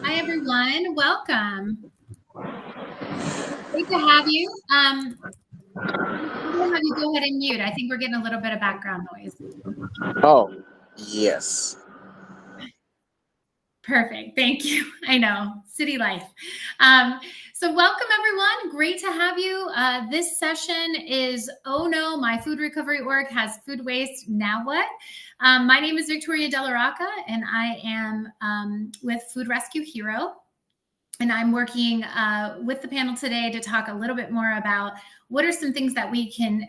Hi, everyone. Welcome. Great to have you. I'm going to have you go ahead and mute. I think we're getting a little bit of background noise. Oh, yes. Perfect. Thank you. I know, city life. So welcome, everyone. Great to have you. This session is, oh no, my food recovery org has food waste. Now what? My name is Victoria De La Rocca, and I am with Food Rescue Hero. And I'm working with the panel today to talk a little bit more about what are some things that we can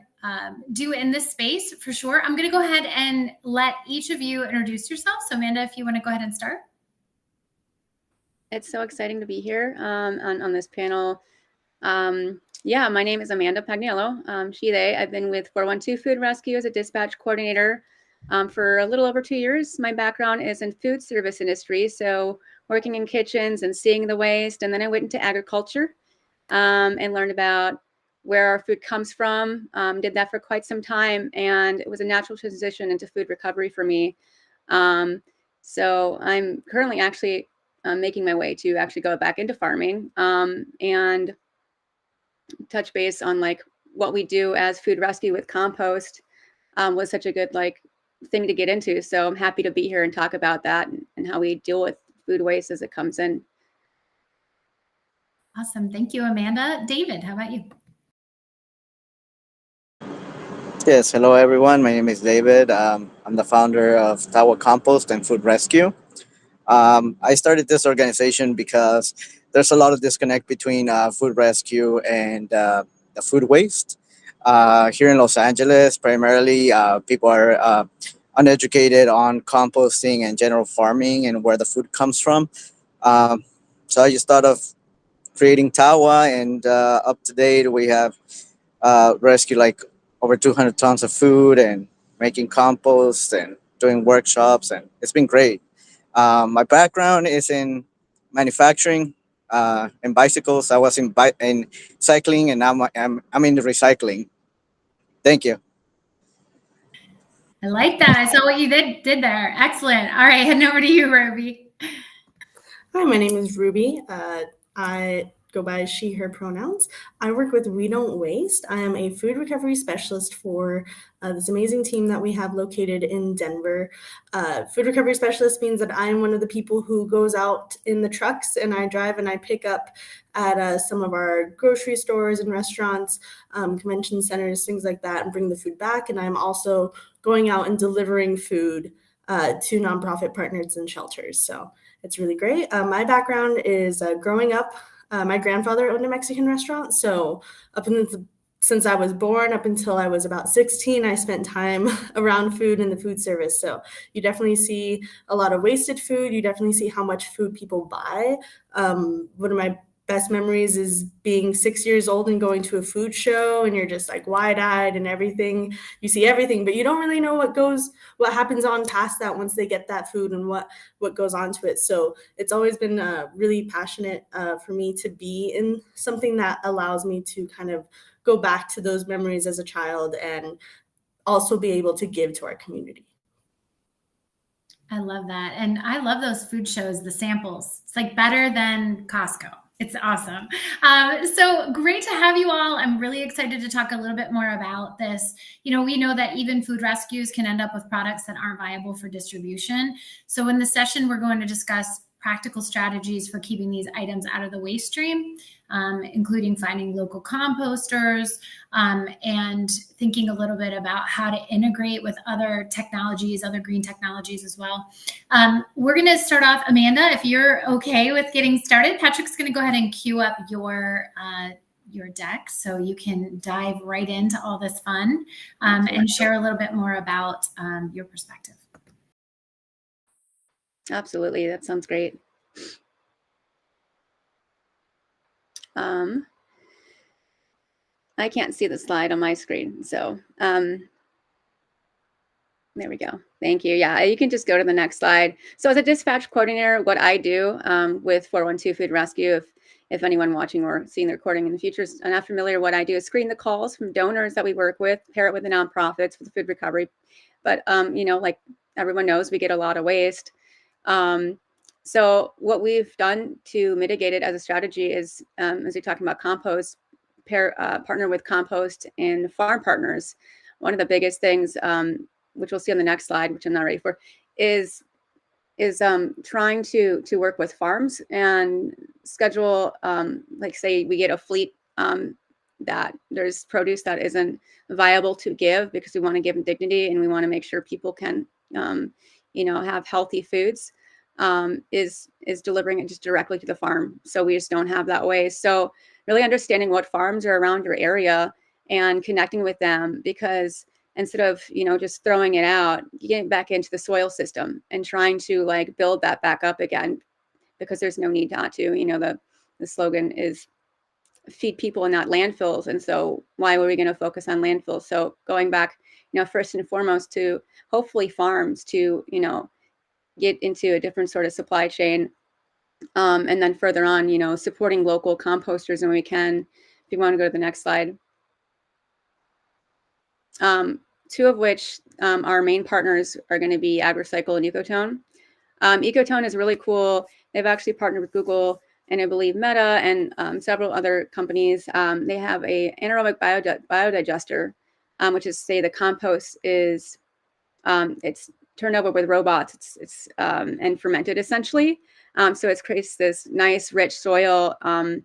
do in this space for sure. I'm going to go ahead and let each of you introduce yourself. So Amanda, if you want to go ahead and start. It's so exciting to be here on this panel. Yeah, my name is Amanda Pagnello, she, they. I've been with 412 Food Rescue as a dispatch coordinator for a little over 2 years. My background is in food service industry, so working in kitchens and seeing the waste. And then I went into agriculture and learned about where our food comes from. Did that for quite some time, and it was a natural transition into food recovery for me. So I'm currently actually making my way to actually go back into farming and touch base on like what we do as food rescue with compost was such a good thing to get into. So I'm happy to be here and talk about that and how we deal with food waste as it comes in. Awesome. Thank you, Amanda. David, how about you? Yes, hello everyone. My name is David. I'm the founder of Tawa Compost and Food Rescue. I started this organization because there's a lot of disconnect between food rescue and the food waste. Here in Los Angeles, primarily, people are uneducated on composting and general farming and where the food comes from. So I just thought of creating Tawa, and up to date, we have rescued like over 200 tons of food and making compost and doing workshops, and it's been great. My background is in manufacturing and bicycles. I was in cycling, and now I'm in the recycling. Thank you. I like that. I saw what you did there. Excellent. All right, heading over to you, Ruby. Hi, my name is Ruby. I go by she, her pronouns. I work with We Don't Waste. I am a food recovery specialist for this amazing team that we have located in Denver. Food recovery specialist means that I am one of the people who goes out in the trucks and I drive and I pick up at some of our grocery stores and restaurants, convention centers, things like that, and bring the food back. And I'm also going out and delivering food to nonprofit partners and shelters. So it's really great. My background is growing up. My grandfather owned a Mexican restaurant, so since I was born up until I was about 16, I spent time around food in the food service. So you definitely see a lot of wasted food. You definitely see how much food people buy. One of my best memories is being 6 years old and going to a food show, and you're just like wide-eyed and everything. You see everything, but you don't really know what happens on past that once they get that food and what goes on to it. So it's always been really passionate for me to be in something that allows me to kind of go back to those memories as a child and also be able to give to our community. I love that. And I love those food shows, the samples. It's like better than Costco. It's awesome. So great to have you all. I'm really excited to talk a little bit more about this. You know, we know that even food rescues can end up with products that aren't viable for distribution. So in this session, we're going to discuss practical strategies for keeping these items out of the waste stream, including finding local composters and thinking a little bit about how to integrate with other technologies, other green technologies as well. We're going to start off, Amanda, if you're okay with getting started. Patrick's going to go ahead and queue up your deck so you can dive right into all this fun and share a little bit more about your perspective. Absolutely. That sounds great. I can't see the slide on my screen, so there we go. Thank you. Yeah, you can just go to the next slide. So as a dispatch coordinator, what I do with 412 Food Rescue, if anyone watching or seeing the recording in the future is not familiar, what I do is screen the calls from donors that we work with, pair it with the nonprofits for the food recovery. But, you know, like everyone knows, we get a lot of waste. So what we've done to mitigate it as a strategy is, as we talked about compost, partner with compost and farm partners. One of the biggest things, which we'll see on the next slide, which I'm not ready for, is trying to work with farms and schedule, like say we get a fleet that there's produce that isn't viable to give because we want to give them dignity and we want to make sure people can, have healthy foods, is delivering it just directly to the farm. So we just don't have that way. So really understanding what farms are around your area and connecting with them, because instead of just throwing it out, getting back into the soil system and trying to like build that back up again, because there's no need not to. The slogan is feed people and not landfills, and so why were we going to focus on landfills? So going back, first and foremost to hopefully farms to get into a different sort of supply chain, and then further on, supporting local composters when we can. If you want to go to the next slide. Two of which our main partners are going to be AgriCycle and Ecotone. Ecotone is really cool. They've actually partnered with Google and I believe Meta and several other companies. They have a anaerobic biodigester, which is, say, the compost is it's turned over with robots. It's and fermented essentially. So it creates this nice rich soil, and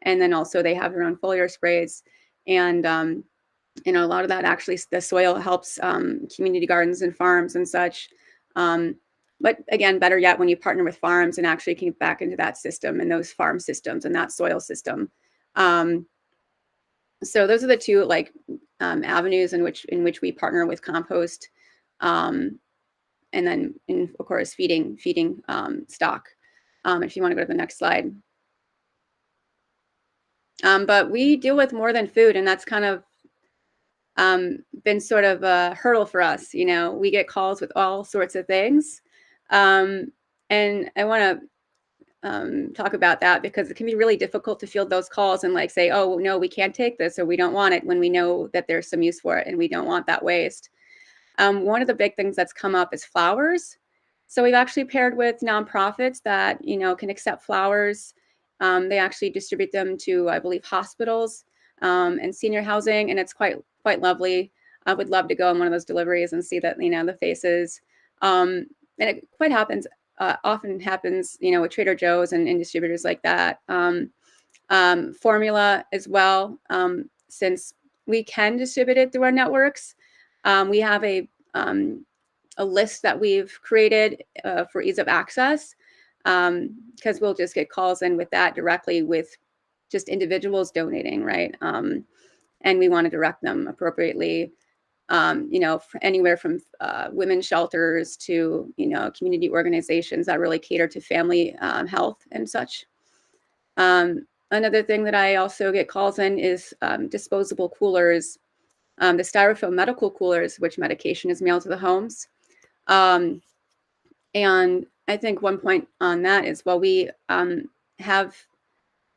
then also they have their own foliar sprays, and a lot of that actually, the soil helps community gardens and farms and such. But again, better yet, when you partner with farms and actually can get back into that system and those farm systems and that soil system. So those are the two avenues in which we partner with compost, and then of course feeding stock. If you want to go to the next slide. But we deal with more than food, and that's kind of been sort of a hurdle for us. We get calls with all sorts of things. And I want to talk about that because it can be really difficult to field those calls and say, oh, no, we can't take this or we don't want it, when we know that there's some use for it and we don't want that waste. One of the big things that's come up is flowers. So we've actually paired with nonprofits that, can accept flowers. They actually distribute them to, I believe, hospitals and senior housing, and it's quite lovely. I would love to go on one of those deliveries and see that, the faces. And it often happens, with Trader Joe's and distributors like that. Formula as well, since we can distribute it through our networks. We have a list that we've created for ease of access, because we'll just get calls in with that directly with just individuals donating, right? And we want to direct them appropriately, anywhere from women's shelters to, community organizations that really cater to family health and such. Another thing that I also get calls in is disposable coolers, the styrofoam medical coolers, which medication is mailed to the homes. And I think one point on that is, while we have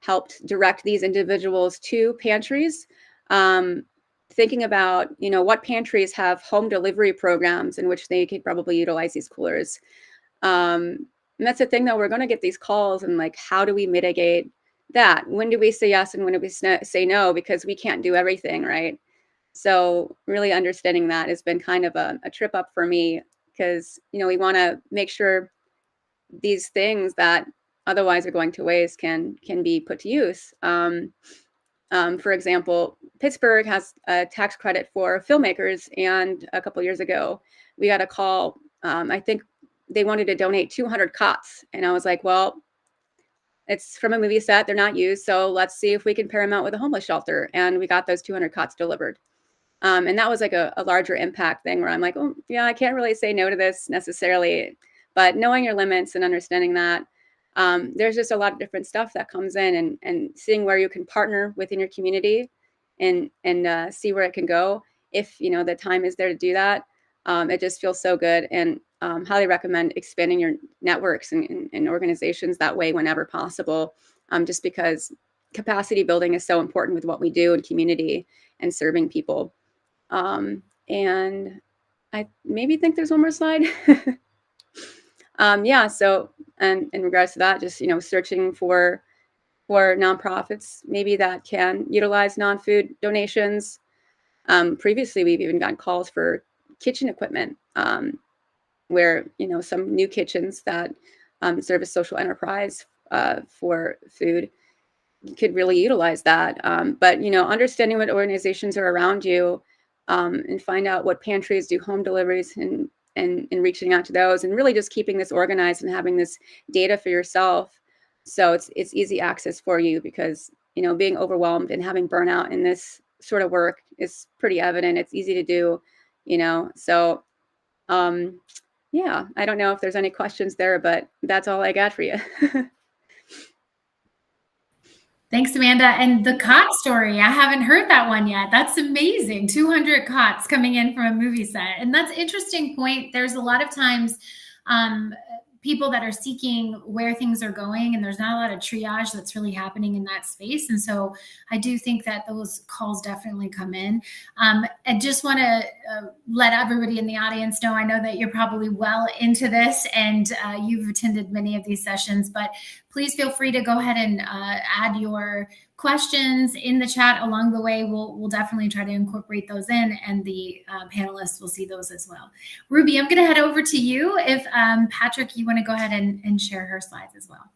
helped direct these individuals to pantries, thinking about, what pantries have home delivery programs in which they could probably utilize these coolers. And that's the thing, though, we're going to get these calls and how do we mitigate that? When do we say yes and when do we say no? Because we can't do everything, right? So really understanding that has been kind of a trip up for me, because, we want to make sure these things that otherwise are going to waste can be put to use. For example, Pittsburgh has a tax credit for filmmakers, and a couple years ago, we got a call. I think they wanted to donate 200 cots, and I was like, well, it's from a movie set, they're not used, so let's see if we can pair them out with a homeless shelter. And we got those 200 cots delivered. And that was a larger impact thing where I'm like, oh, yeah, I can't really say no to this necessarily. But knowing your limits and understanding that, there's just a lot of different stuff that comes in, and seeing where you can partner within your community and see where it can go. If, the time is there to do that, it just feels so good. And highly recommend expanding your networks and organizations that way whenever possible, just because capacity building is so important with what we do in community and serving people. And I maybe think there's one more slide. Yeah, so, and in regards to that, just, searching for nonprofits maybe that can utilize non-food donations. Previously, we've even gotten calls for kitchen equipment, where, some new kitchens that serve as social enterprise for food could really utilize that. But, understanding what organizations are around you, and find out what pantries do home deliveries, and reaching out to those, and really just keeping this organized and having this data for yourself. So it's easy access for you, because, being overwhelmed and having burnout in this sort of work is pretty evident. It's easy to do, so yeah, I don't know if there's any questions there, but that's all I got for you. Thanks, Amanda. And the cot story, I haven't heard that one yet. That's amazing. 200 cots coming in from a movie set. And that's an interesting point. There's a lot of times people that are seeking where things are going, and there's not a lot of triage that's really happening in that space. And so I do think that those calls definitely come in. I just want to let everybody in the audience know, I know that you're probably well into this, and you've attended many of these sessions, but please feel free to go ahead and add your questions in the chat along the way. We'll definitely try to incorporate those in, and the panelists will see those as well. Ruby, I'm going to head over to you. If Patrick, you want to go ahead and share her slides as well.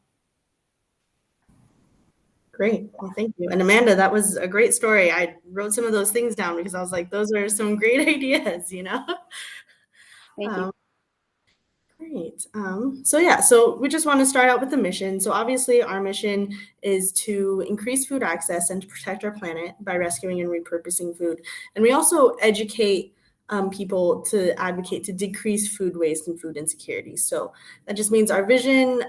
Great. Well, thank you. And Amanda, that was a great story. I wrote some of those things down because I was like, those are some great ideas, Thank you. Great. So we just want to start out with the mission. So obviously our mission is to increase food access and to protect our planet by rescuing and repurposing food. And we also educate people to advocate to decrease food waste and food insecurity. So that just means our vision,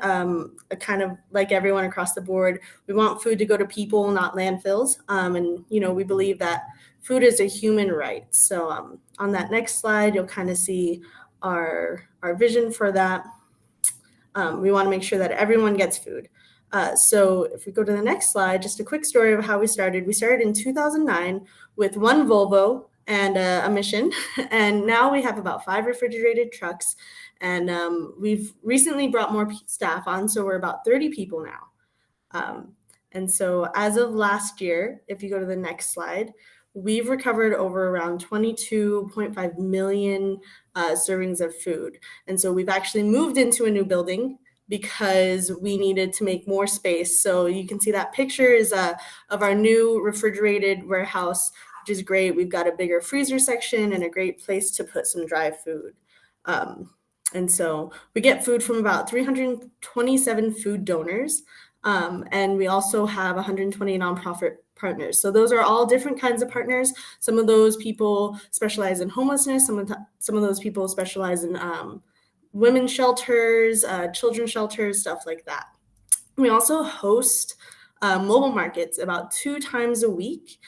kind of like everyone across the board, we want food to go to people, not landfills. And, we believe that food is a human right. So on that next slide, you'll kind of see our vision for that. We want to make sure that everyone gets food. So if we go to the next slide, just a quick story of how we started. We started in 2009 with one Volvo and a mission, and now we have about 5 refrigerated trucks, and we've recently brought more staff on, so we're about 30 people now. And so as of last year, if you go to the next slide, we've recovered over around 22.5 million servings of food. And so we've actually moved into a new building because we needed to make more space. So you can see that picture is of our new refrigerated warehouse, which is great. We've got a bigger freezer section and a great place to put some dry food. And so we get food from about 327 food donors. And we also have 120 nonprofit partners. So those are all different kinds of partners. Some of those people specialize in homelessness. Some of those people specialize in women's shelters, children's shelters, stuff like that. We also host mobile markets about 2 times a week.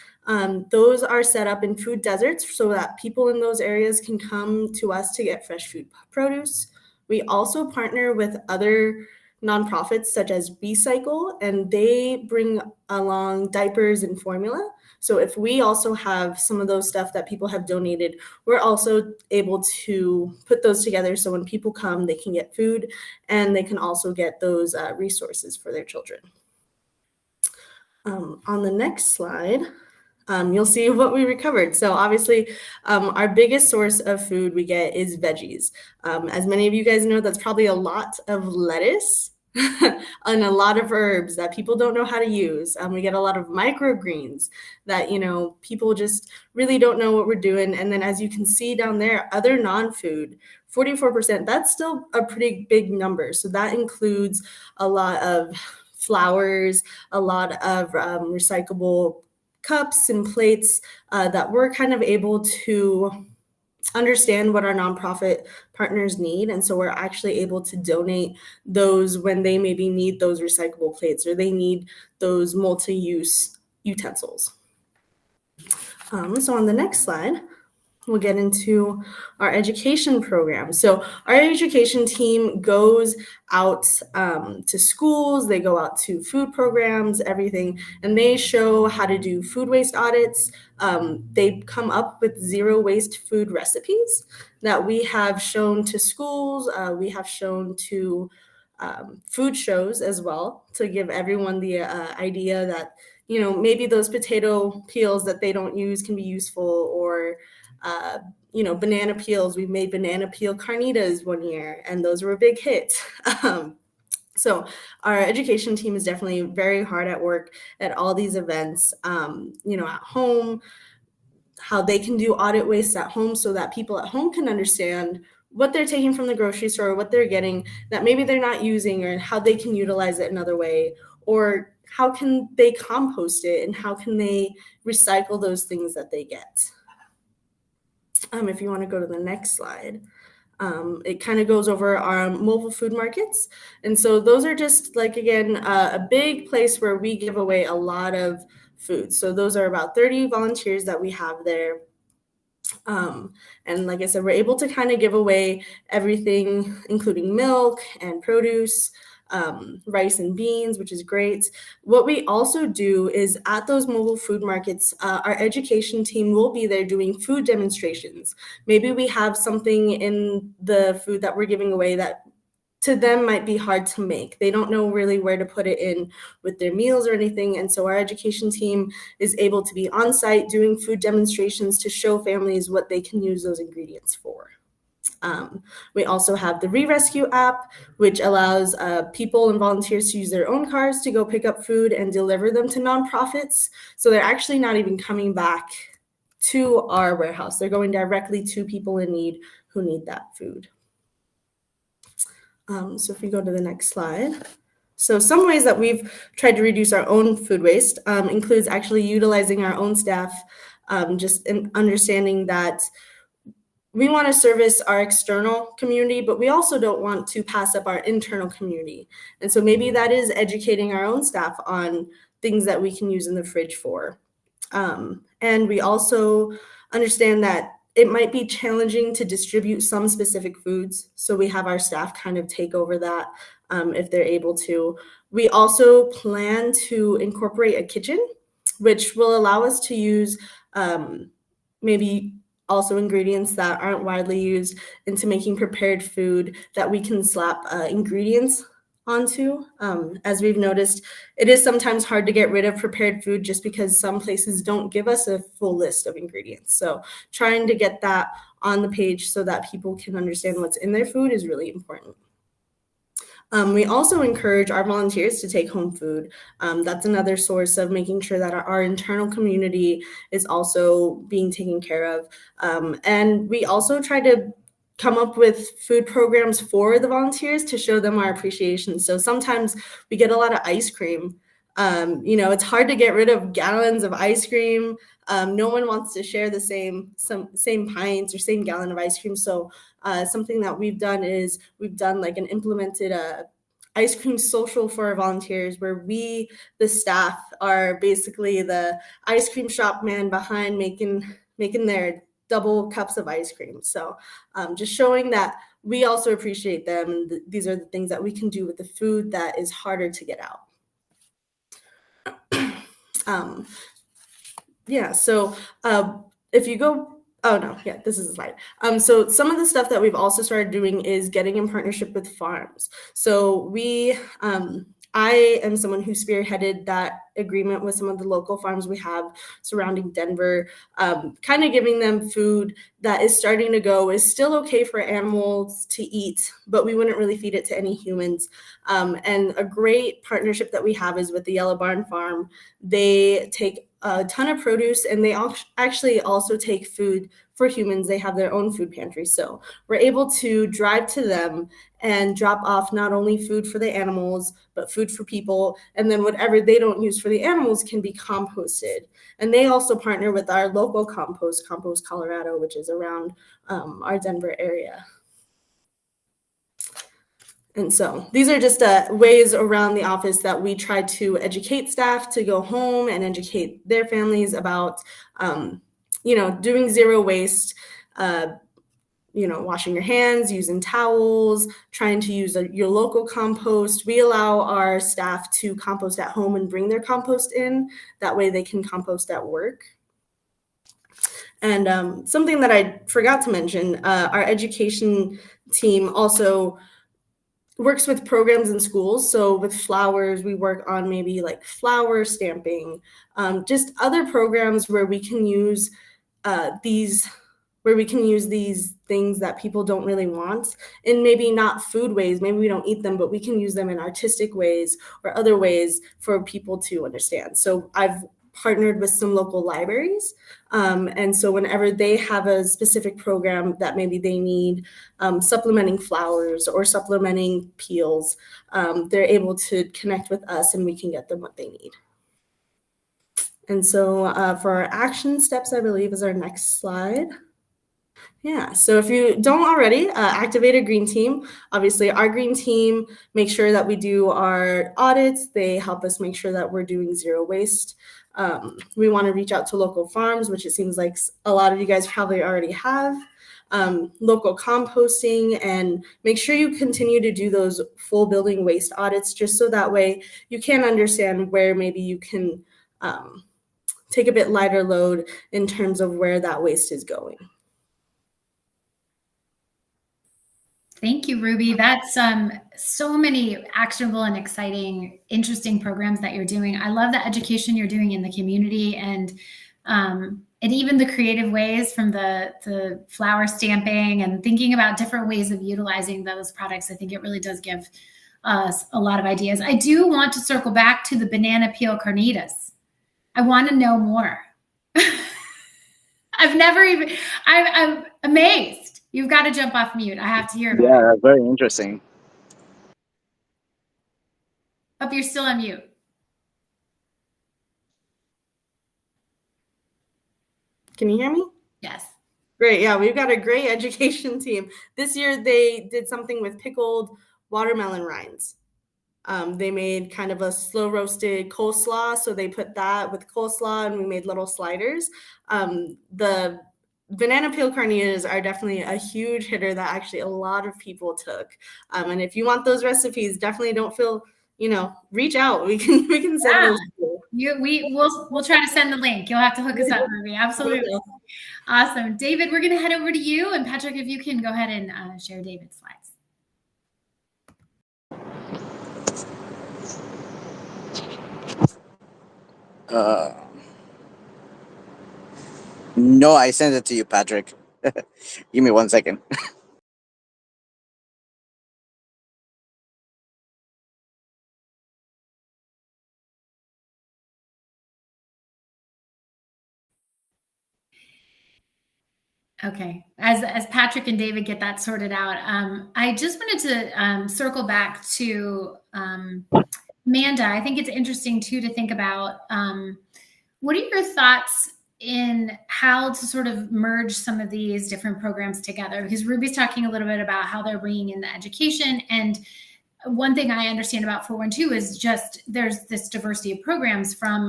Those are set up in food deserts so that people in those areas can come to us to get fresh food produce. We also partner with other nonprofits such as Recycle, and they bring along diapers and formula. So if we also have some of those stuff that people have donated, we're also able to put those together so when people come, they can get food and they can also get those resources for their children. On the next slide, you'll see what we recovered. So obviously, our biggest source of food we get is veggies. As many of you guys know, that's probably a lot of lettuce and a lot of herbs that people don't know how to use. We get a lot of microgreens that, people just really don't know what we're doing. And then as you can see down there, other non-food, 44%, that's still a pretty big number. So that includes a lot of flowers, a lot of recyclable cups and plates that we're kind of able to understand what our nonprofit partners need. And so we're actually able to donate those when they maybe need those recyclable plates or they need those multi-use utensils. So on the next slide, we'll get into our education program. So our education team goes out to schools, they go out to food programs, everything, and they show how to do food waste audits. They come up with zero waste food recipes that we have shown to schools. We have shown to food shows as well, to give everyone the idea that, you know, maybe those potato peels that they don't use can be useful, or you know, banana peels. We made banana peel carnitas one year, and those were a big hit. So our education team is definitely very hard at work at all these events, you know, at home, how they can do audit waste at home so that people at home can understand what they're taking from the grocery store, or what they're getting that maybe they're not using, or how they can utilize it another way, or how can they compost it, and how can they recycle those things that they get. If you want to go to the next slide, it kind of goes over our mobile food markets. And so those are just like, again, a big place where we give away a lot of food. So those are about 30 volunteers that we have there. And like I said, we're able to kind of give away everything, including milk and produce, rice and beans, which is great. What we also do is at those mobile food markets, our education team will be there doing food demonstrations. Maybe we have something in the food that we're giving away that to them might be hard to make. They don't know really where to put it in with their meals or anything. And so our education team is able to be on site doing food demonstrations to show families what they can use those ingredients for. We also have the Re-Rescue app, which allows people and volunteers to use their own cars to go pick up food and deliver them to nonprofits. So they're actually not even coming back to our warehouse. They're going directly to people in need who need that food. So if we go to the next slide. So some ways that we've tried to reduce our own food waste includes actually utilizing our own staff, just in understanding that we want to service our external community, but we also don't want to pass up our internal community. And so maybe that is educating our own staff on things that we can use in the fridge for. And we also understand that it might be challenging to distribute some specific foods. So we have our staff kind of take over that if they're able to. We also plan to incorporate a kitchen, which will allow us to use maybe also ingredients that aren't widely used into making prepared food that we can slap ingredients onto. As we've noticed, it is sometimes hard to get rid of prepared food just because some places don't give us a full list of ingredients. So trying to get that on the page so that people can understand what's in their food is really important. We also encourage our volunteers to take home food. That's another source of making sure that our internal community is also being taken care of. And we also try to come up with food programs for the volunteers to show them our appreciation. So sometimes we get a lot of ice cream. You know, it's hard to get rid of gallons of ice cream. No one wants to share the same pints or same gallon of ice cream. So something that we've done is we've done like an implemented ice cream social for our volunteers, where we, the staff, are basically the ice cream shop man behind making their double cups of ice cream. So just showing that we also appreciate them. And these are the things that we can do with the food that is harder to get out. Yeah, so if you go, oh no, yeah, this is a slide. So some of the stuff that we've also started doing is getting in partnership with farms. So we, I am someone who spearheaded that agreement with some of the local farms we have surrounding Denver, kind of giving them food that is starting to go, is still okay for animals to eat, but we wouldn't really feed it to any humans. And a great partnership that we have is with the Yellow Barn Farm. They take a ton of produce, and they actually also take food for humans. They have their own food pantry. So we're able to drive to them and drop off not only food for the animals, but food for people. And then whatever they don't use for the animals can be composted. And they also partner with our local Compost Colorado, which is around our Denver area. And so these are just ways around the office that we try to educate staff to go home and educate their families about doing zero waste, washing your hands, using towels, trying to use your local compost. We allow our staff to compost at home and bring their compost in. That way they can compost at work. And something that I forgot to mention, our education team also works with programs in schools. So with flowers, we work on maybe like flower stamping, just other programs where we can use these things that people don't really want, and maybe not food ways. Maybe we don't eat them, but we can use them in artistic ways or other ways for people to understand. So I've partnered with some local libraries. And so whenever they have a specific program that maybe they need supplementing flowers or supplementing peels, they're able to connect with us and we can get them what they need. And so for our action steps, I believe is our next slide. Yeah, so if you don't already, activate a green team. Obviously, our green team makes sure that we do our audits. They help us make sure that we're doing zero waste. We want to reach out to local farms, which it seems like a lot of you guys probably already have. Local composting, and make sure you continue to do those full building waste audits, just so that way you can understand where maybe you can take a bit lighter load in terms of where that waste is going. Thank you, Ruby. That's so many actionable and exciting, interesting programs that you're doing. I love the education you're doing in the community, and even the creative ways from the flower stamping and thinking about different ways of utilizing those products. I think it really does give us a lot of ideas. I do want to circle back to the banana peel carnitas. I want to know more. I'm amazed. You've got to jump off mute. I have to hear about it. Yeah, very interesting. Hope you're still on mute. Can you hear me? Yes. Great. Yeah, we've got a great education team. This year they did something with pickled watermelon rinds. They made kind of a slow roasted coleslaw. So they put that with coleslaw and we made little sliders. The banana peel carnitas are definitely a huge hitter that actually a lot of people took. And if you want those recipes, definitely don't feel, reach out. We can send those to you. We'll try to send the link. You'll have to hook us up, Ruby. Absolutely. Awesome. David, we're going to head over to you. And Patrick, if you can go ahead and share David's slides. No, I sent it to you, Patrick. Give me 1 second. Okay. As Patrick and David get that sorted out, I just wanted to circle back to Amanda. I think it's interesting too to think about what are your thoughts in how to sort of merge some of these different programs together? Because Ruby's talking a little bit about how they're bringing in the education, and one thing I understand about 412 is just there's this diversity of programs from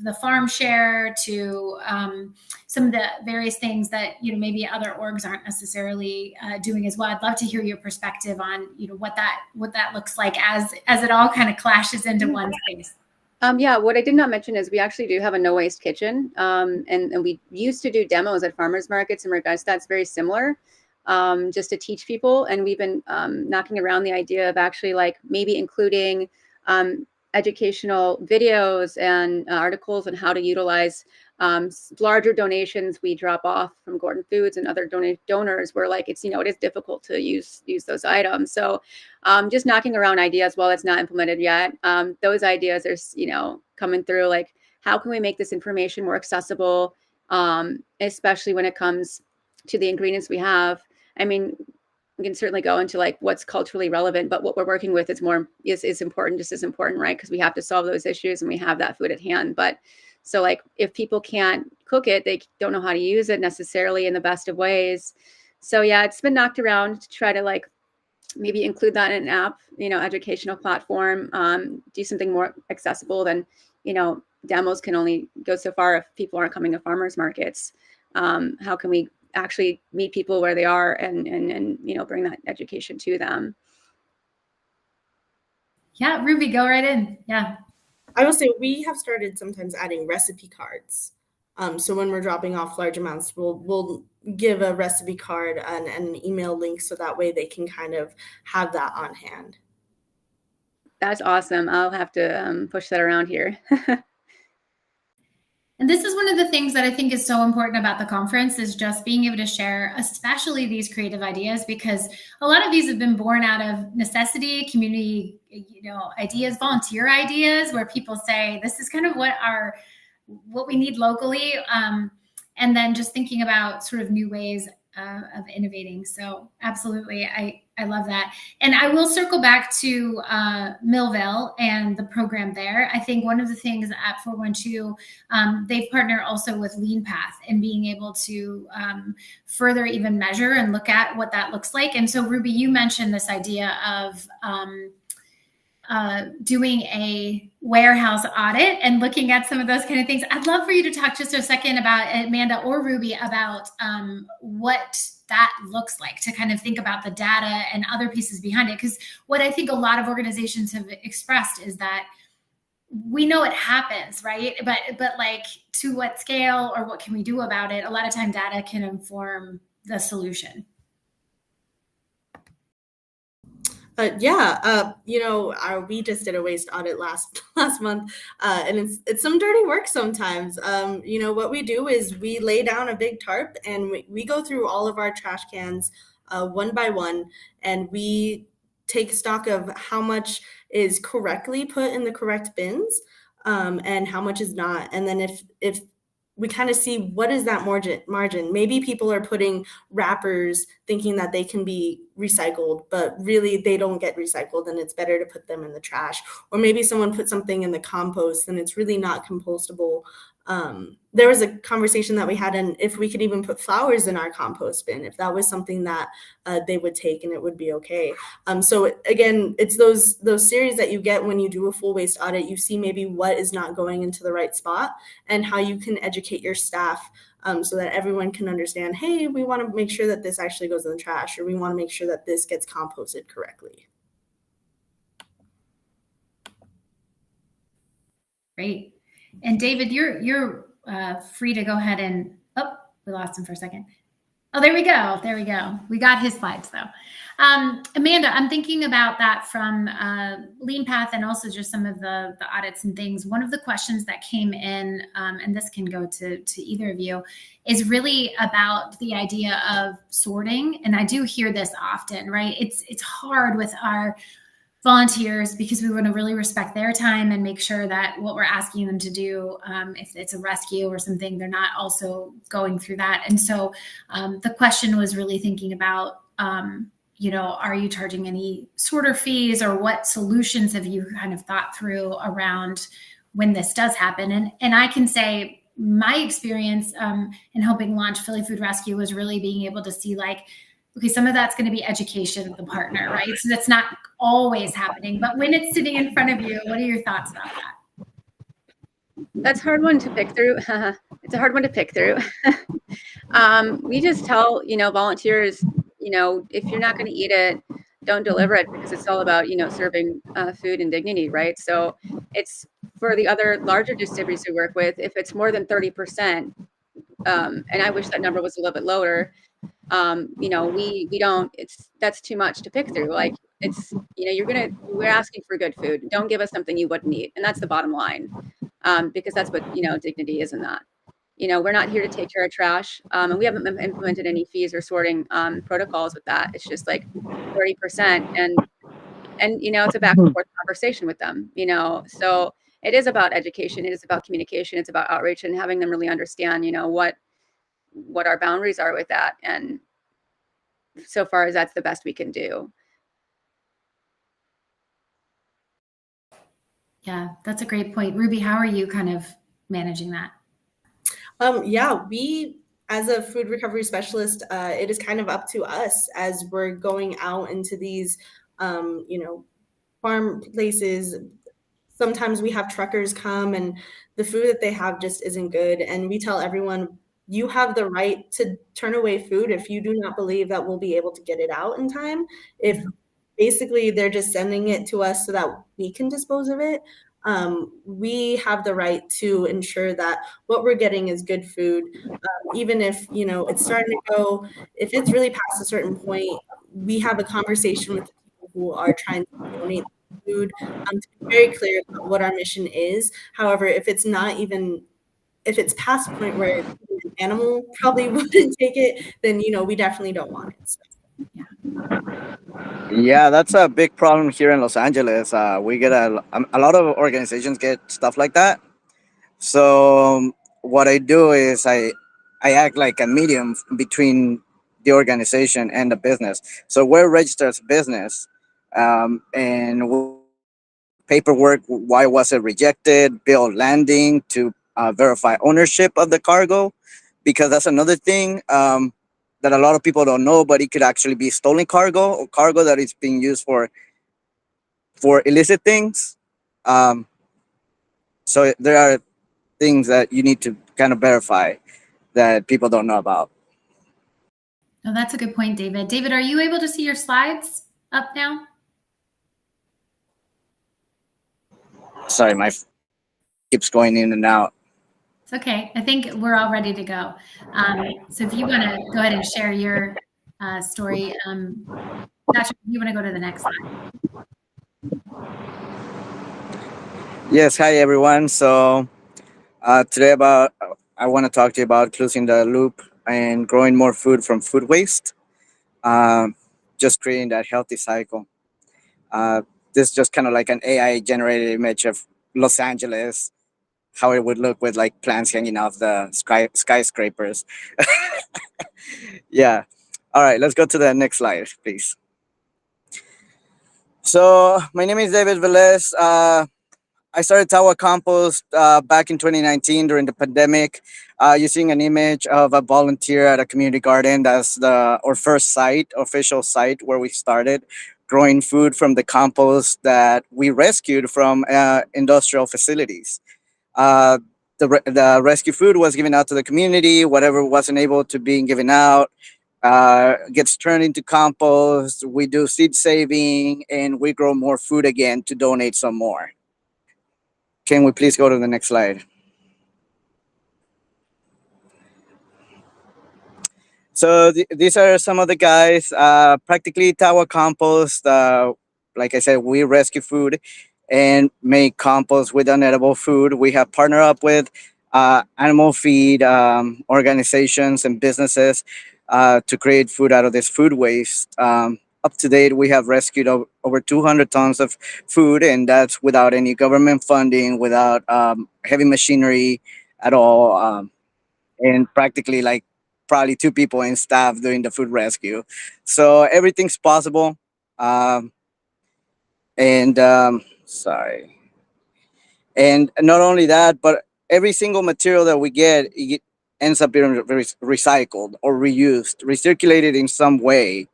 the farm share to some of the various things that maybe other orgs aren't necessarily doing as well. I'd love to hear your perspective on what that looks like as it all kind of clashes into one space. Yeah, what I did not mention is we actually do have a no waste kitchen, and we used to do demos at farmers markets in regards to that's very similar. Just to teach people. And we've been knocking around the idea of actually maybe including educational videos and articles on how to utilize larger donations we drop off from Gordon Foods and other donors where it's, it is difficult to use those items. So just knocking around ideas while it's not implemented yet. Those ideas are, coming through, how can we make this information more accessible, especially when it comes to the ingredients we have. I mean, we can certainly go into what's culturally relevant, but what we're working with is important, just as important, right? Because we have to solve those issues and we have that food at hand. But so if people can't cook it, they don't know how to use it necessarily in the best of ways. So yeah, it's been knocked around to try to maybe include that in an app, educational platform, do something more accessible than, demos can only go so far if people aren't coming to farmers markets. How can we actually meet people where they are and bring that education to them? Yeah, Ruby, go right in. Yeah. I will say we have started sometimes adding recipe cards. So when we're dropping off large amounts, we'll give a recipe card and an email link so that way they can kind of have that on hand. That's awesome. I'll have to push that around here. And this is one of the things that I think is so important about the conference is just being able to share, especially these creative ideas, because a lot of these have been born out of necessity, community, ideas, volunteer ideas, where people say, this is kind of what we need locally. And then just thinking about sort of new ways of innovating. So absolutely, I love that. And I will circle back to Millville and the program there. I think one of the things at 412, they partner also with Lean Path and being able to further even measure and look at what that looks like. And so Ruby, you mentioned this idea of doing a warehouse audit and looking at some of those kind of things. I'd love for you to talk just a second about, Amanda or Ruby, about what that looks like, to kind of think about the data and other pieces behind it. Because what I think a lot of organizations have expressed is that we know it happens, right? But like, to what scale or what can we do about it? A lot of time data can inform the solution. We just did a waste audit last month, and it's some dirty work sometimes. What we do is we lay down a big tarp and we go through all of our trash cans one by one, and we take stock of how much is correctly put in the correct bins, and how much is not. And then if we kind of see what is that margin. Maybe people are putting wrappers thinking that they can be recycled, but really they don't get recycled and it's better to put them in the trash. Or maybe someone put something in the compost and it's really not compostable. There was a conversation that we had, and if we could even put flowers in our compost bin, if that was something that they would take and it would be okay. So again, it's those series that you get when you do a full waste audit. You see maybe what is not going into the right spot and how you can educate your staff so that everyone can understand, hey, we want to make sure that this actually goes in the trash, or we want to make sure that this gets composted correctly. Great. And David, you're free to go ahead and, we lost him for a second. Oh, there we go. We got his slides though. Amanda, I'm thinking about that from Lean Path and also just some of the audits and things. One of the questions that came in, and this can go to either of you, is really about the idea of sorting. And I do hear this often, right? It's hard with our volunteers because we want to really respect their time and make sure that what we're asking them to do, if it's a rescue or something, they're not also going through that. And so the question was really thinking about, are you charging any sorter fees, or what solutions have you kind of thought through around when this does happen? And I can say my experience in helping launch Philly Food Rescue was really being able to see, like, okay, some of that's going to be education of the partner, right? So that's not always happening. But when it's sitting in front of you, what are your thoughts about that? That's a hard one to pick through. It's a hard one to pick through. We just tell, volunteers, if you're not going to eat it, don't deliver it, because it's all about, serving food and dignity, right? So it's for the other larger distributors we work with, if it's more than 30%, and I wish that number was a little bit lower, we don't, that's too much to pick through. Like, it's, we're asking for good food. Don't give us something you wouldn't eat. And that's the bottom line. Because that's what, dignity is in that. We're not here to take care of trash. And we haven't implemented any fees or sorting protocols with that. It's just like 30%. And it's a back and forth conversation with them, so it is about education. It is about communication. It's about outreach and having them really understand, what our boundaries are with that. And so far as that's the best we can do. Yeah, that's a great point. Ruby, how are you kind of managing that? We, as a food recovery specialist, it is kind of up to us as we're going out into these, farm places. Sometimes we have truckers come and the food that they have just isn't good. And we tell everyone, you have the right to turn away food if you do not believe that we'll be able to get it out in time. If basically they're just sending it to us so that we can dispose of it, we have the right to ensure that what we're getting is good food. Even if, it's starting to go, if it's really past a certain point, we have a conversation with the people who are trying to donate food, to be very clear about what our mission is. However, if it's past a point where an animal probably wouldn't take it, then, we definitely don't want it. So. Yeah, that's a big problem here in Los Angeles. We get a lot of organizations get stuff like that. So what I do is I act like a medium between the organization and the business. So we're registered as a business, and we paperwork. Why was it rejected? Bill landing to verify ownership of the cargo, because that's another thing that a lot of people don't know. But it could actually be stolen cargo or cargo that is being used for illicit things. Um, so there are things that you need to kind of verify that people don't know about. Oh, that's a good point, David. David, are you able to see your slides up now? Sorry, my keeps going in and out. It's okay. I think we're all ready to go. So if you want to go ahead and share your story, Patrick, if you want to go to the next slide. Yes, hi everyone. So today I want to talk to you about closing the loop and growing more food from food waste. Um, just creating that healthy cycle. Uh, this is just kind of like an AI generated image of Los Angeles, how it would look with like plants hanging off the skyscrapers. Yeah. All right, let's go to the next slide, please. So my name is David Velez. I started Tawa Compost back in 2019 during the pandemic, using an image of a volunteer at a community garden. That's our first official site where we started growing food from the compost that we rescued from industrial facilities. Uh, the rescue food was given out to the community. Whatever wasn't able to be given out gets turned into compost. We do seed saving and we grow more food again to donate some more. Can we please go to the next slide? So these are some of the guys. Practically Tawa Compost. Like I said, we rescue food and make compost with unedible food. We have partnered up with animal feed organizations and businesses to create food out of this food waste. Up to date, we have rescued over 200 tons of food, and that's without any government funding, without heavy machinery at all, and practically like probably two people in staff doing the food rescue. So everything's possible. Um, and sorry. And not only that, but every single material that we get, it ends up being recycled or reused, recirculated in some way.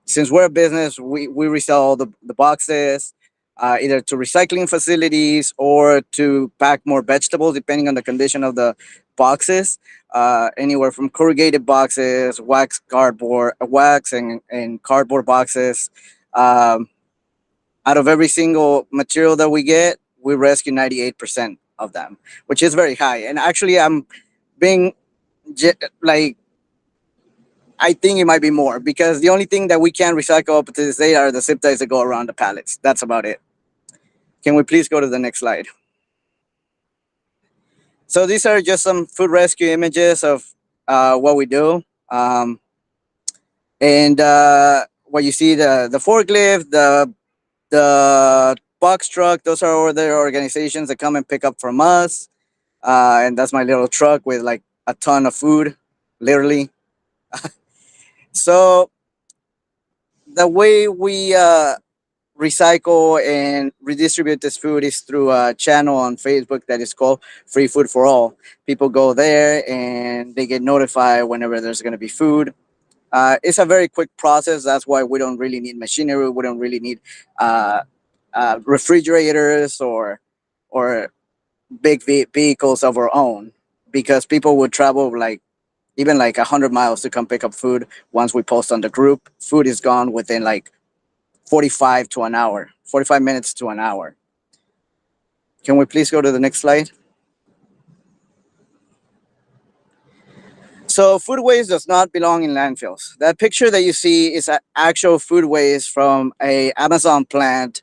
Since we're a business, we resell all the boxes, either to recycling facilities or to pack more vegetables, depending on the condition of the boxes. Anywhere from corrugated boxes, wax and cardboard boxes. Um, Out of every single material that we get, we rescue 98% of them, which is very high. And actually, I'm being like, I think it might be more because the only thing that we can recycle up to this day are the zip ties that go around the pallets. That's about it. Can we please go to the next slide? So these are just some food rescue images of what we do. And what you see, the forklift, the box truck, those are other organizations that come and pick up from us. And that's my little truck with like a ton of food, literally. So the way we recycle and redistribute this food is through a channel on Facebook that is called Free Food for All. People go there and they get notified whenever there's going to be food. It's a very quick process. That's why we don't really need machinery. We don't really need uh, refrigerators or big vehicles of our own. because people would travel like even like 100 miles to come pick up food. Once we post on the group, food is gone within like 45 to an hour, 45 minutes to an hour. Can we please go to the next slide? So food waste does not belong in landfills. That picture that you see is actual food waste from a Amazon plant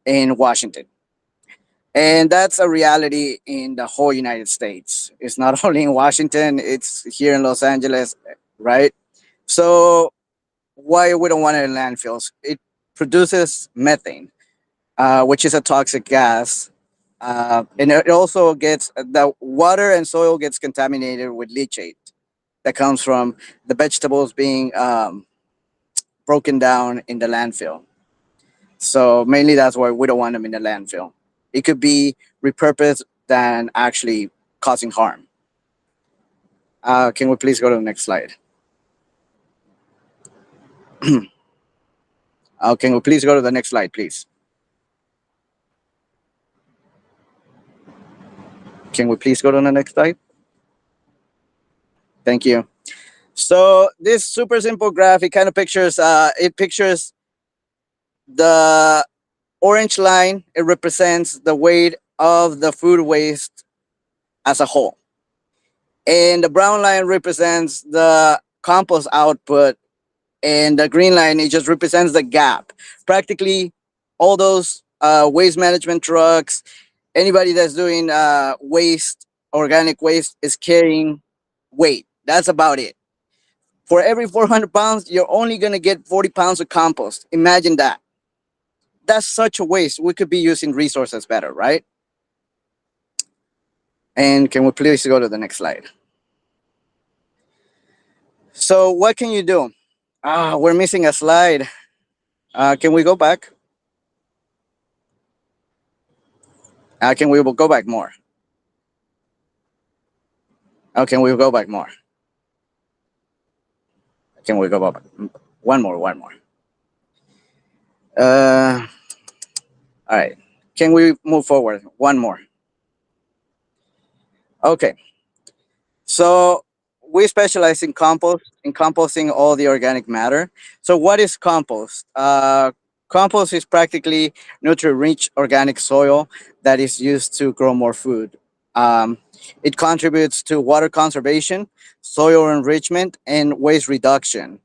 in Washington. And that's a reality in the whole United States. It's not only in Washington, it's here in Los Angeles, right? So why we don't want it in landfills? It produces methane, which is a toxic gas. And it also gets the water and soil gets contaminated with leachate that comes from the vegetables being broken down in the landfill. So mainly that's why we don't want them in the landfill. It could be repurposed than actually causing harm. Can we please go to the next slide? Can we please go to the next slide, please? Can we please go to the next slide? Thank you. So this super simple graph, it kind of pictures, it pictures the orange line. It represents the weight of the food waste as a whole. And the brown line represents the compost output. And the green line, it just represents the gap. Practically all those waste management trucks, anybody that's doing waste, organic waste, is carrying weight. That's about it. For every 400 pounds, you're only going to get 40 pounds of compost. Imagine that. That's such a waste. We could be using resources better, right? And can we please go to the next slide? So what can you do? We're missing a slide. Can we go back? Can we go back more? Can we go back more? Can we go back? One more, one more. All right. Can we move forward? One more. Okay. So we specialize in compost, in composting all the organic matter. So what is compost? Compost is practically nutrient-rich organic soil that is used to grow more food. Um, it contributes to water conservation, soil enrichment, and waste reduction.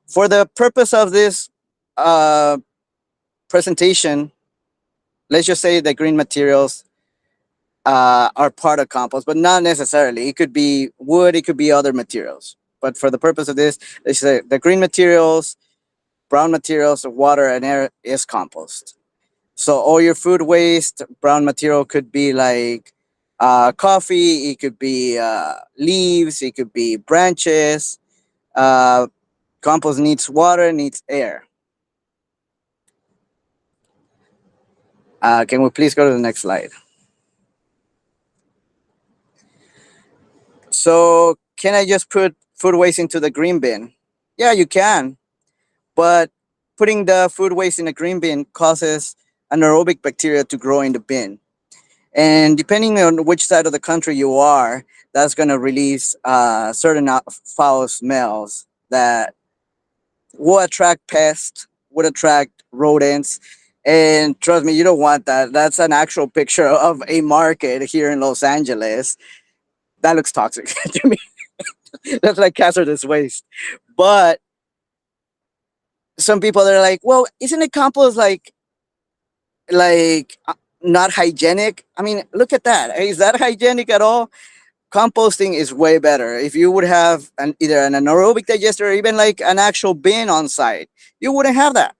For the purpose of this uh, presentation, let's just say the green materials are part of compost, but not necessarily. It could be wood, it could be other materials. But for the purpose of this, let's say the green materials, brown materials, water, and air is compost. So all your food waste, brown material could be like coffee, it could be leaves, it could be branches. Uh, Compost needs water, needs air. Can we please go to the next slide? So can I just put food waste into the green bin? Yeah, you can. But putting the food waste in a green bin causes anaerobic bacteria to grow in the bin. And depending on which side of the country you are, that's going to release certain foul smells that will attract pests, would attract rodents. And trust me, you don't want that. That's an actual picture of a market here in Los Angeles. That looks toxic to me. That's like hazardous waste. But some people are like, well, isn't it compost like not hygienic? I mean, look at that. Is that hygienic at all? Composting is way better. If you would have either an anaerobic digester or even like an actual bin on site, you wouldn't have that.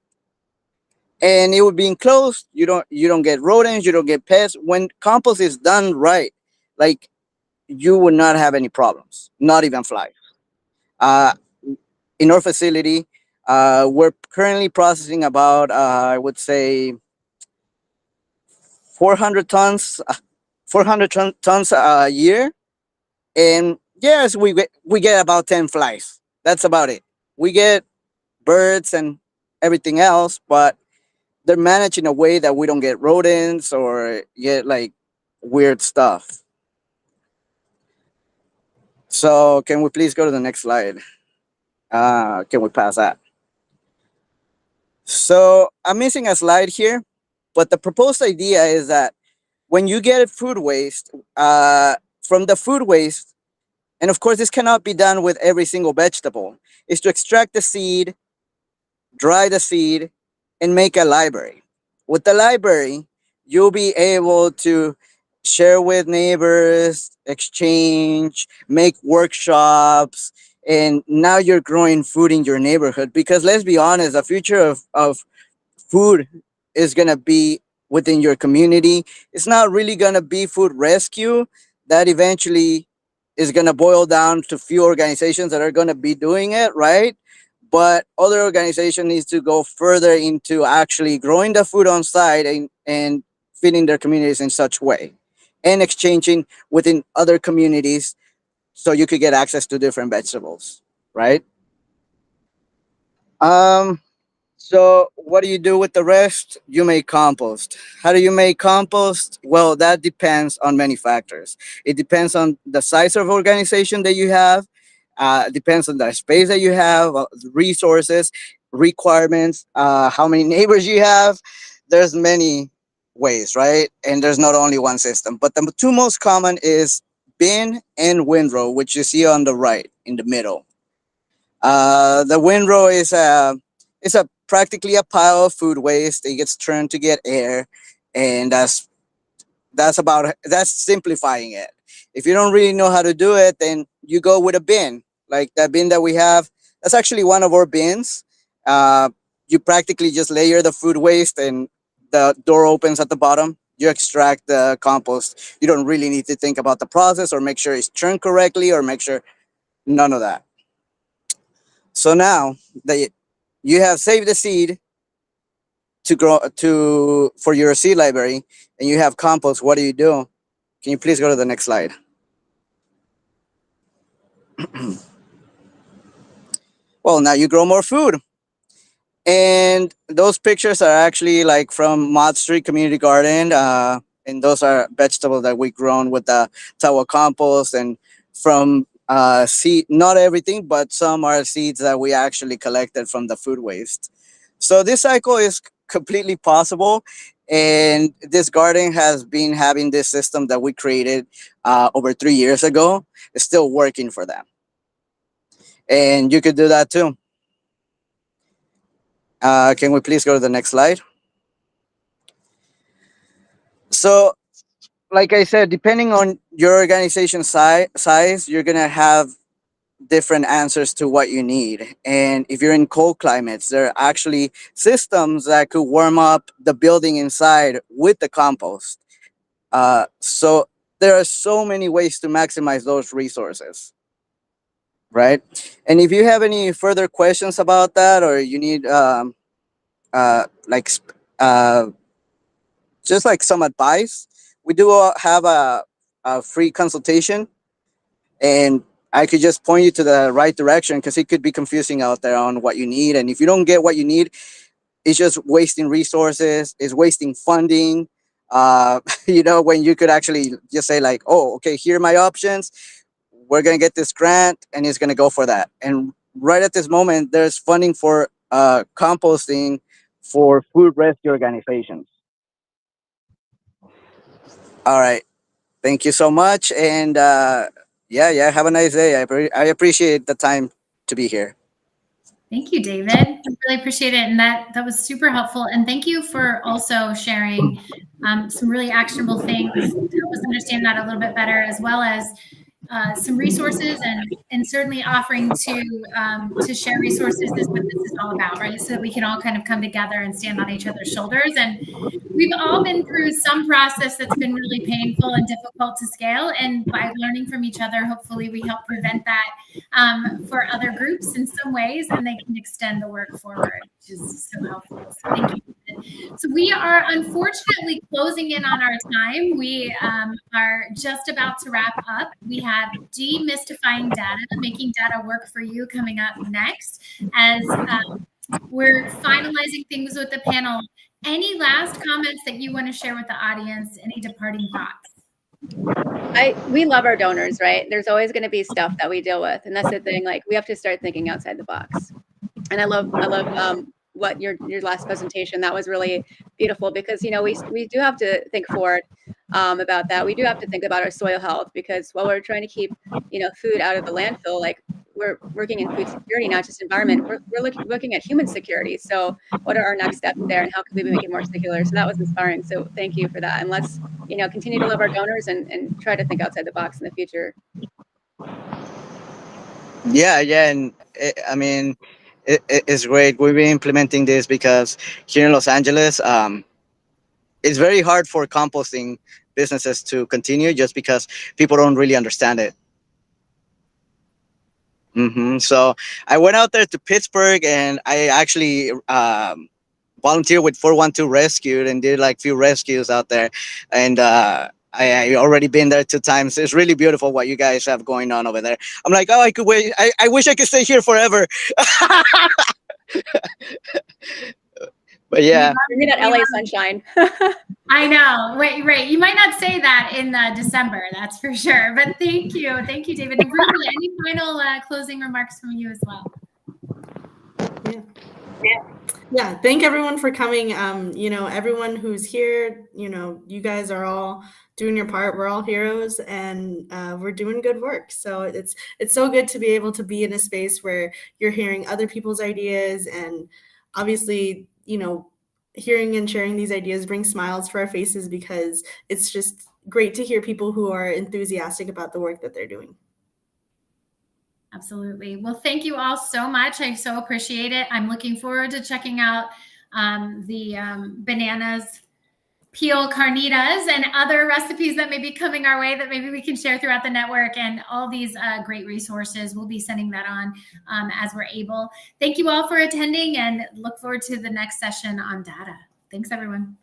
And it would be enclosed. You don't get rodents, you don't get pests. When compost is done right, like you would not have any problems, not even flies. Uh, in our facility, we're currently processing about, I would say, 400 tons, 400 tons a year. And yes, we get about 10 flies. That's about it. We get birds and everything else, but they're managed in a way that we don't get rodents or get like weird stuff. So can we please go to the next slide? Can we pass that? So I'm missing a slide here, but the proposed idea is that when you get food waste, from the food waste, and of course this cannot be done with every single vegetable, is to extract the seed, dry the seed, and make a library. With the library, you'll be able to share with neighbors, exchange, make workshops, and now you're growing food in your neighborhood. Because let's be honest, the future of food is going to be within your community. It's not really going to be food rescue. That eventually is going to boil down to few organizations that are going to be doing it, right? But other organization needs to go further into actually growing the food on site and feeding their communities in such way and exchanging within other communities so you could get access to different vegetables, right? um So, what do you do with the rest? You make compost. How do you make compost? Well, that depends on many factors. It depends on the size of organization that you have. Depends on the space that you have, resources, requirements, how many neighbors you have. There's many ways, right? And there's not only one system. But the two most common is bin and windrow, which you see on the right in the middle. The windrow is a practically a pile of food waste. It gets turned to get air, and that's simplifying it. If you don't really know how to do it, then you go with a bin, like that bin that we have. That's actually one of our bins. Uh, you practically just layer the food waste, and the door opens at the bottom. You extract the compost. You don't really need to think about the process or make sure it's turned correctly or make sure none of that. So now that you have saved the seed to grow to for your seed library and you have compost, what do you do? Can you please go to the next slide? Well, now you grow more food. And those pictures are actually like from Mott Street Community Garden. And those are vegetables that we grown with the Tawa compost and from seed, not everything, but some are seeds that we actually collected from the food waste. So this cycle is completely possible. And this garden has been having this system that we created over 3 years ago. It's still working for them. And you could do that too. Can we please go to the next slide? So, like I said, depending on your organization size, you're going to have different answers to what you need. And if you're in cold climates, there are actually systems that could warm up the building inside with the compost. So there are so many ways to maximize those resources, right? And if you have any further questions about that, or you need like just like some advice, we do have a free consultation, and I could just point you to the right direction because it could be confusing out there on what you need. And if you don't get what you need, it's just wasting resources, it's wasting funding. When you could actually just say like, oh, okay, here are my options. We're going to get this grant and it's going to go for that. And right at this moment, there's funding for composting for food rescue organizations. All right. Thank you so much. And yeah, have a nice day. I appreciate the time to be here. Thank you, David. I really appreciate it. And that was super helpful. And thank you for also sharing some really actionable things to help us understand that a little bit better, as well as some resources and certainly offering to share resources is what this is all about, right? So that we can all kind of come together and stand on each other's shoulders. And we've all been through some process that's been really painful and difficult to scale. And by learning from each other, hopefully we help prevent that for other groups in some ways, and they can extend the work forward, which is so helpful. So thank you. So we are unfortunately closing in on our time. We are just about to wrap up. We have demystifying data, making data work for you coming up next as we're finalizing things with the panel. Any last comments that you want to share with the audience? Any departing thoughts? We love our donors, right? There's always going to be stuff that we deal with, and that's the thing. Like, we have to start thinking outside the box. And I love what your last presentation, that was really beautiful, because we do have to think forward about that. We do have to think about our soil health, because while we're trying to keep food out of the landfill, like, we're working in food security, not just environment. We're looking at human security. So what are our next steps there, and how can we make it more circular? So that was inspiring. So thank you for that. And let's continue to love our donors and try to think outside the box in the future. Yeah, yeah, and I mean, it's great. We've been implementing this because here in Los Angeles, it's very hard for composting businesses to continue just because people don't really understand it. So I went out there to Pittsburgh, and I actually volunteered with 412 Rescue and did like few rescues out there, and I already been there 2 times. It's really beautiful what you guys have going on over there. I'm like, oh, I could wait. I wish I could stay here forever. But yeah, Give me that LA sunshine. I know. Wait. You might not say that in December, that's for sure. But thank you, David. And Ruby, any final closing remarks from you as well? Yeah. Thank everyone for coming. Everyone who's here, you guys are all doing your part. We're all heroes, and we're doing good work. So it's so good to be able to be in a space where you're hearing other people's ideas, and obviously, hearing and sharing these ideas brings smiles for our faces, because it's just great to hear people who are enthusiastic about the work that they're doing. Absolutely. Well, thank you all so much. I so appreciate it. I'm looking forward to checking out the bananas peel carnitas and other recipes that may be coming our way that maybe we can share throughout the network, and all these great resources. We'll be sending that on as we're able. Thank you all for attending, and look forward to the next session on data. Thanks, everyone.